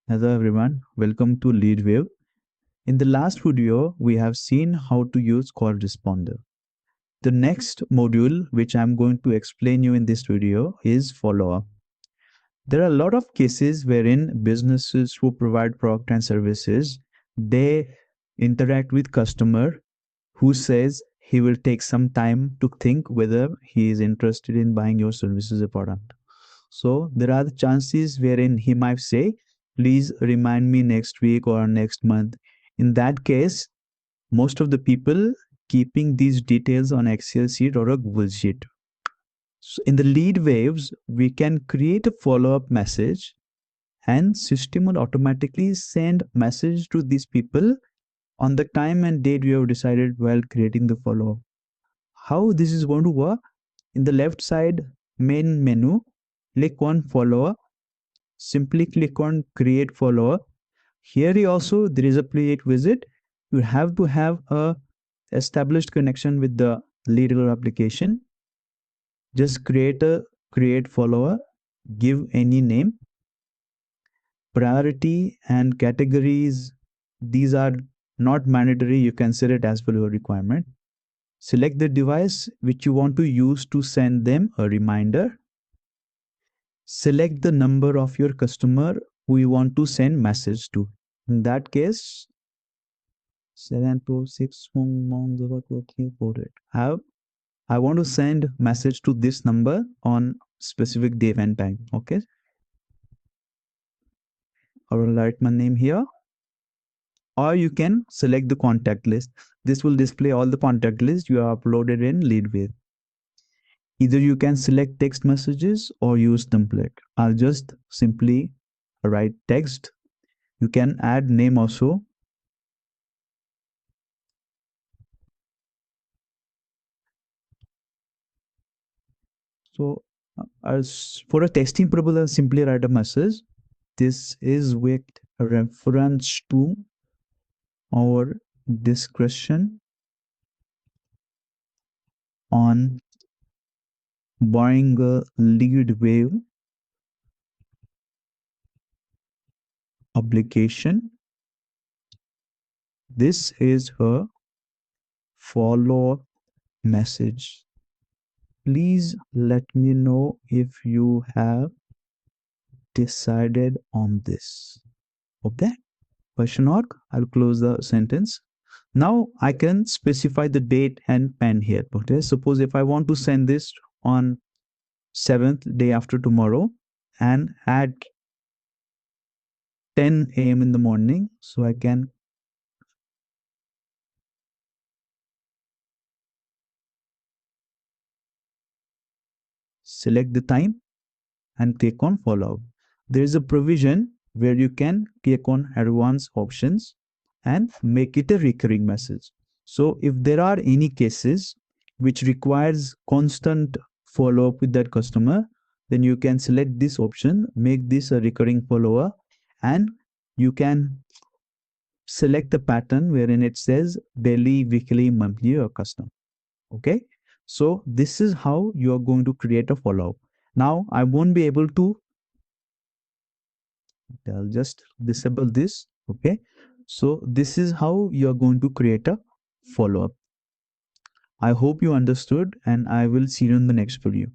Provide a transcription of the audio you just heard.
Hello everyone, welcome to LeadWave. In the last video, we have seen how to use call responder. The next module which I'm going to explain you in this video is follow-up. There are a lot of cases wherein businesses who provide product and services, they interact with customer who says he will take some time to think whether he is interested in buying your services or product. So there are the chances wherein he might say, please remind me next week or next month. In that case, most of the people keeping these details on Excel sheet or a Google sheet. So in the lead waves, we can create a follow-up message and system will automatically send message to these people on the time and date we have decided while creating the follow-up. How this is going to work? In the left side main menu, click on follow-up. Simply click on create follower. Here also there is a create visit. You have to have a established connection with the leader application. Just create a create follower, give any name, priority and categories. These are not mandatory. You can set it as per your requirement. Select the device which you want to use to send them a reminder. Select the number of your customer who you want to send message to. In that case, 726 I want to send message to this number on specific day and time. Okay. I will write my name here. Or you can select the contact list. This will display all the contact lists you have uploaded in LeadWave. Either you can select text messages or use template. I'll just simply write text. You can add name also. So as for a testing purpose, I'll simply write a message. This is with reference to our discussion on buying a LeadWave application. This is a follow message. Please let me know if you have decided on this. Okay? Question mark. I'll close the sentence. Now I can specify the date and pen here. Okay? Suppose if I want to send this on 7th day after tomorrow and at 10 a.m. in the morning, so I can select the time and click on follow up. There is a provision where you can click on advanced options and make it a recurring message. So if there are any cases which requires constant follow up with that customer, then you can select this option, make this a recurring follower, and you can select the pattern wherein it says daily, weekly, monthly, or custom. Okay. So this is how you are going to create a follow up. Now I won't be able to, I'll just disable this. Okay. So this is how you are going to create a follow up. I hope you understood and I will see you in the next video.